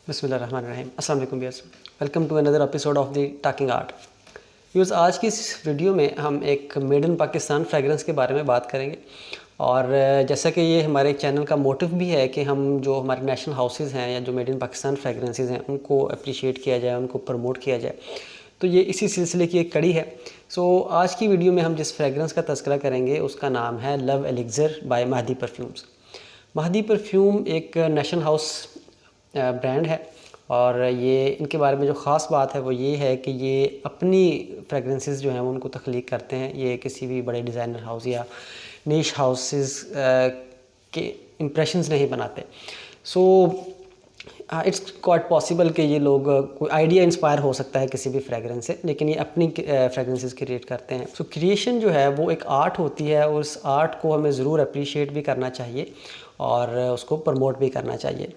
बिस्मिल्लाहिर्रहमानिर्रहीम। अस्सलाम वालेकुम viewers, welcome to another episode of the talking art. Viewers, आज की इस वीडियो में हम एक मेड इन पाकिस्तान फ्रेगरेंस के बारे में बात करेंगे। और जैसा कि ये हमारे चैनल का मोटिव भी है कि हम जो हमारे नेशनल हाउसेस हैं या जो मेड इन पाकिस्तान फ्रेगरेंसेस हैं उनको अप्रिशिएट किया जाए, उनको प्रमोट किया जाए, तो ये इसी सिलसिले की एक कड़ी है। आज की वीडियो में हम जिस फ्रेगरेंस का तज़किरा करेंगे उसका नाम है love elixir by Mahdi perfumes. Mahdi perfume एक नेशनल हाउस ब्रांड है और ये इनके बारे में जो ख़ास बात है वो ये है कि ये अपनी फ्रेगरेंसेस जो हैं वो उनको तख्लीक करते हैं। ये किसी भी बड़े डिज़ाइनर हाउस या नीश हाउसेस के इम्प्रेशंस नहीं बनाते। इट्स क्वाइट पॉसिबल कि ये लोग कोई आइडिया इंस्पायर हो सकता है किसी भी फ्रेगरेंस से, लेकिन ये अपनी फ्रेगरेंसेस क्रिएट करते हैं। क्रिएशन जो है वो एक आर्ट होती है और उस आर्ट को हमें ज़रूर अप्रिशिएट भी करना चाहिए और उसको प्रमोट भी करना चाहिए।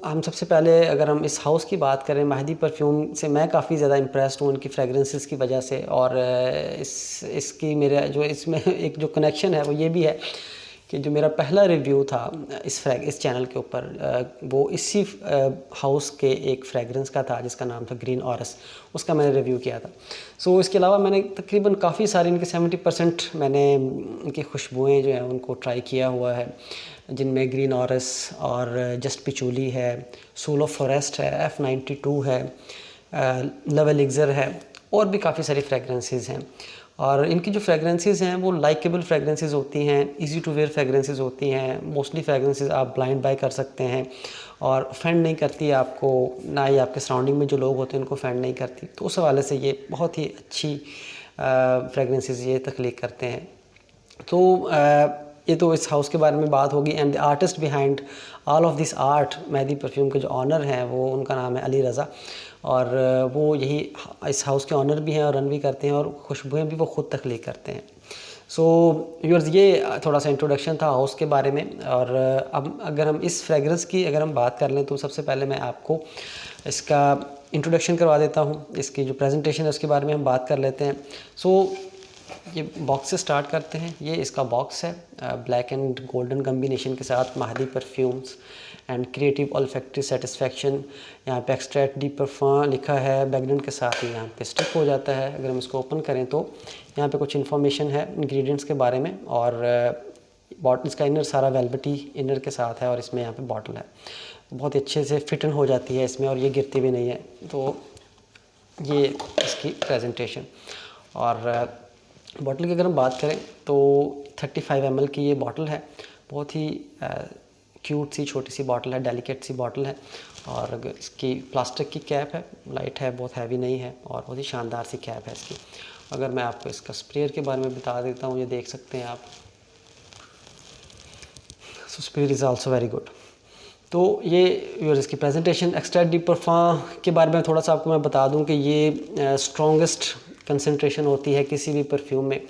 हम सबसे पहले अगर हम इस हाउस की बात करें, महदी परफ्यूम से मैं काफ़ी ज़्यादा इम्प्रेस्ड हूँ उनकी फ्रेगरेंसेस की वजह से। और इसकी मेरा जो इसमें एक जो कनेक्शन है वो ये भी है कि जो मेरा पहला रिव्यू था इस चैनल के ऊपर वो इसी हाउस के एक फ्रेगरेंस का था जिसका नाम था ग्रीन ऑरस। उसका मैंने रिव्यू किया था। इसके अलावा मैंने तकरीबन काफ़ी सारी इनके 70% मैंने इनकी खुशबुएँ जो हैं उनको ट्राई किया हुआ है, जिनमें ग्रीन ऑरस और जस्ट पिचूली है, सोलो फॉरेस्ट है, F92 है, लव एलिक्ज़र है और भी काफ़ी सारी फ्रेगरेंसेस हैं। और इनकी जो फ्रेगरेंसेस हैं वो लाइकेबल फ्रेगरेंसेस होती हैं, इजी टू वेयर फ्रेगरेंसेस होती हैं। मोस्टली फ्रेगरेंसेस आप ब्लाइंड बाय कर सकते हैं और ऑफेंड नहीं करती आपको, ना ही आपके सराउंडिंग में जो लोग होते हैं उनको ऑफेंड नहीं करती। तो उस हवाले से ये बहुत ही अच्छी फ्रेगरेंसेस ये तख्लीक करते हैं। ये तो इस हाउस के बारे में बात होगी। And the artist behind all of this art, Mahdi perfume के जो ऑनर हैं वो उनका नाम है अली रज़ा और वो यही इस हाउस के ऑनर भी हैं और रन भी करते हैं और खुशबुएँ भी वो ख़ुद तख्लीक करते हैं। व्यूअर्स, ये थोड़ा सा इंट्रोडक्शन था हाउस के बारे में। और अब अगर हम इस फ्रेगरेंस की अगर हम बात कर लें तो सबसे पहले मैं आपको इसका इंट्रोडक्शन करवा देता हूँ। इसकी जो प्रेजेंटेशन है उसके बारे में हम बात कर लेते हैं। ये बॉक्स से स्टार्ट करते हैं। ये इसका बॉक्स है ब्लैक एंड गोल्डन कम्बिनेशन के साथ, Mahdi perfumes and creative olfactory satisfaction. यहाँ पे एक्सट्रैक्ट डी परफ्यूम लिखा है, बैकग्राउंड के साथ ही यहाँ पे स्टिक हो जाता है। अगर हम इसको ओपन करें तो यहाँ पे कुछ इन्फॉर्मेशन है इंग्रेडिएंट्स के बारे में। और बॉटल इसका इनर सारा वेलवेटी इनर के साथ है और इसमें यहाँ पे बॉटल है, बहुत ही अच्छे से फिट इन हो जाती है इसमें और ये गिरती भी नहीं है। तो ये इसकी प्रेजेंटेशन। और बॉटल की अगर हम बात करें तो 35 ml की ये बॉटल है। बहुत ही क्यूट सी छोटी सी बॉटल है, डेलिकेट सी बॉटल है। और इसकी प्लास्टिक की कैप है, लाइट है, बहुत हैवी नहीं है और बहुत ही शानदार सी कैप है इसकी। अगर मैं आपको इसका स्प्रेयर के बारे में बता देता हूँ, ये देख सकते हैं आप। Sprayer is also very good. तो ये इसकी प्रेजेंटेशन। एक्सट्रैक्ट डी परफ्यूम के बारे में थोड़ा सा आपको मैं बता दूं कि ये स्ट्रॉन्गेस्ट कंसंट्रेशन होती है किसी भी परफ्यूम में।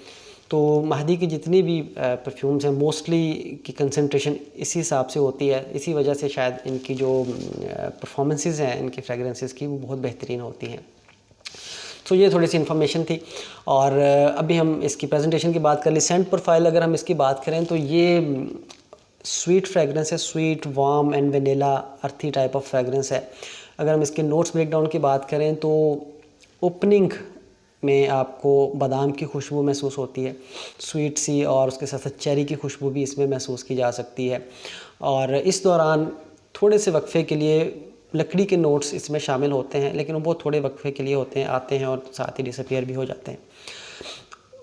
तो महदी की जितनी भी परफ्यूम्स हैं मोस्टली की कंसंट्रेशन इसी हिसाब से होती है। इसी वजह से शायद इनकी जो परफॉर्मेंसेस हैं इनकी फ्रेगरेंसेस की वो बहुत बेहतरीन होती हैं। ये थोड़ी सी इन्फॉर्मेशन थी। और अभी हम इसकी प्रेजेंटेशन की बात कर ली। सेंट प्रोफाइल अगर हम इसकी बात करें तो ये स्वीट फ्रेगरेंस है, स्वीट, वार्म एंड वेनिला अर्थी टाइप ऑफ फ्रेगरेंस है। अगर हम इसके नोट्स ब्रेकडाउन की बात करें तो ओपनिंग में आपको बादाम की खुशबू महसूस होती है, स्वीट सी, और उसके साथ साथ चेरी की खुशबू भी इसमें महसूस की जा सकती है। और इस दौरान थोड़े से वक्फे के लिए लकड़ी के नोट्स इसमें शामिल होते हैं, लेकिन वो बहुत थोड़े वक्फे के लिए होते हैं, आते हैं और साथ ही डिसअपीयर भी हो जाते हैं।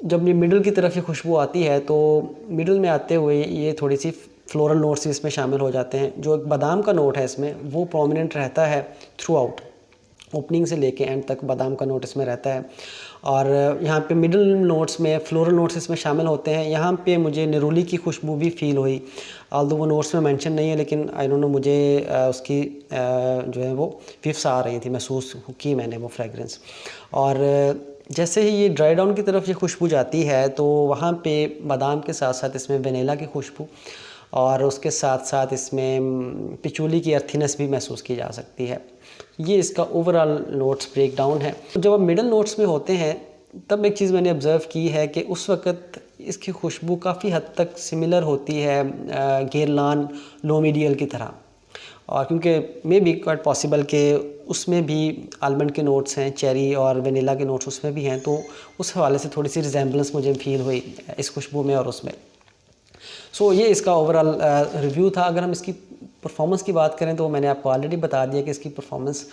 जब ये मिडल की तरफ ये खुशबू आती है तो मिडल में आते हुए ये थोड़ी सी फ्लोरल नोट्स इसमें शामिल हो जाते हैं। जो एक बादाम का नोट है इसमें वो प्रोमिनेंट रहता है थ्रू आउट, ओपनिंग से लेके एंड तक बादाम का नोट इसमें रहता है। और यहाँ पे मिडल नोट्स में फ्लोरल नोट्स इसमें शामिल होते हैं। यहाँ पे मुझे निरोली की खुशबू भी फ़ील हुई, आल्दो वो नोट्स में मेंशन नहीं है, लेकिन आई डोंट नो मुझे उसकी जो है वो विफ्स आ रही थी, महसूस की मैंने वो फ्रेगरेंस। और जैसे ही ये ड्राई डाउन की तरफ ये खुशबू जाती है तो वहाँ पे बादाम के साथ साथ इसमें वेनिला की खुशबू और उसके साथ साथ इसमें पिचूली की अर्थीनेस भी महसूस की जा सकती है। ये इसका ओवरऑल नोट्स ब्रेक डाउन है। जब आप मिडल नोट्स में होते हैं तब एक चीज़ मैंने ऑब्ज़र्व की है कि उस वक़्त इसकी खुशबू काफ़ी हद तक सिमिलर होती है गेरलान लोमीडियल की तरह। और क्योंकि मे बी क्वाइट पॉसिबल कि उसमें भी आलमंड के नोट्स हैं, चेरी और वनीला के नोट्स उसमें भी हैं, तो उस हवाले से थोड़ी सी रिजेंबलेंस मुझे फील हुई इस खुशबू में और उसमें। सो ये इसका ओवरऑल रिव्यू था। अगर हम इसकी परफॉर्मेंस की बात करें तो मैंने आपको ऑलरेडी बता दिया कि इसकी परफॉर्मेंस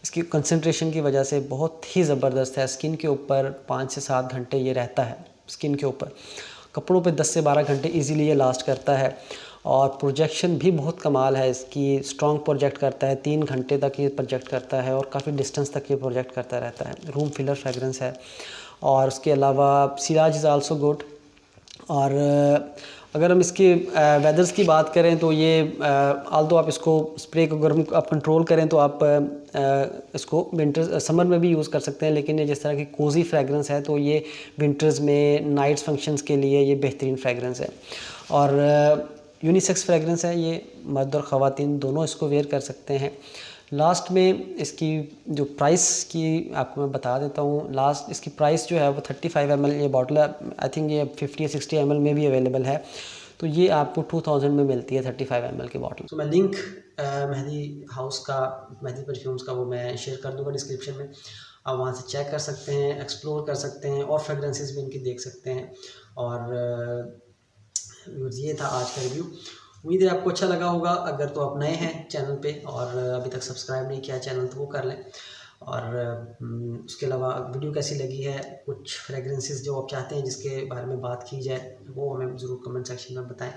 इसकी कंसंट्रेशन की वजह से बहुत ही ज़बरदस्त है। स्किन के ऊपर 5 से 7 घंटे ये रहता है, स्किन के ऊपर। कपड़ों पे 10 से 12 घंटे इजीली ये लास्ट करता है। और प्रोजेक्शन भी बहुत कमाल है इसकी, स्ट्रॉन्ग प्रोजेक्ट करता है, 3 घंटे तक ये प्रोजेक्ट करता है और काफ़ी डिस्टेंस तक ये प्रोजेक्ट करता रहता है। रूम फिलर फ्रेगरेंस है। और उसके अलावा सिराज इज़ आल्सो गुड। और अगर हम इसके वेदर्स की बात करें तो ये आल्दो आप इसको स्प्रे को गर्म आप कंट्रोल करें तो आप इसको विंटर समर में भी यूज़ कर सकते हैं, लेकिन ये जिस तरह की कोज़ी फ्रेगरेंस है तो ये विंटर्स में नाइट्स फंक्शंस के लिए ये बेहतरीन फ्रेगरेंस है। और यूनिसेक्स फ्रेगरेंस है, ये मर्द और ख़वातीन दोनों इसको वेयर कर सकते हैं। लास्ट में इसकी जो प्राइस की आपको मैं बता देता हूँ। लास्ट इसकी प्राइस जो है वो 35 ml ये बॉटल है। आई थिंक ये 50 या 60 ml में भी अवेलेबल है, तो ये आपको 2000 में मिलती है 35 ml की बॉटल। तो मैं लिंक मेहंदी हाउस का, मेहंदी परफ्यूम्स का, वो मैं शेयर कर दूँगा डिस्क्रिप्शन में। आप वहाँ से चेक कर सकते हैं, एक्सप्लोर कर सकते हैं और फ्रेगरेंसेस भी इनकी देख सकते हैं। और ये था आज का रिव्यू। उम्मीद है आपको अच्छा लगा होगा। अगर तो आप नए हैं चैनल पे और अभी तक सब्सक्राइब नहीं किया चैनल तो वो कर लें। और उसके अलावा वीडियो कैसी लगी है, कुछ फ्रेगरेंसेस जो आप चाहते हैं जिसके बारे में बात की जाए, वो हमें ज़रूर कमेंट सेक्शन में बताएं,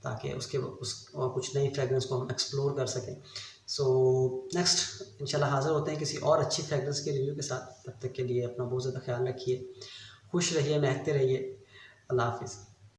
ताकि कुछ नई फ्रेगरेंस को हम एक्सप्लोर कर सकें। सो नेक्स्ट इंशाल्लाह हाज़िर होते हैं किसी और अच्छी फ्रेगरेंस के रिव्यू के साथ। तब तक के लिए अपना बहुत ज़्यादा ख्याल रखिए, खुश रहिए, महकते रहिए। अल्लाह हाफिज़।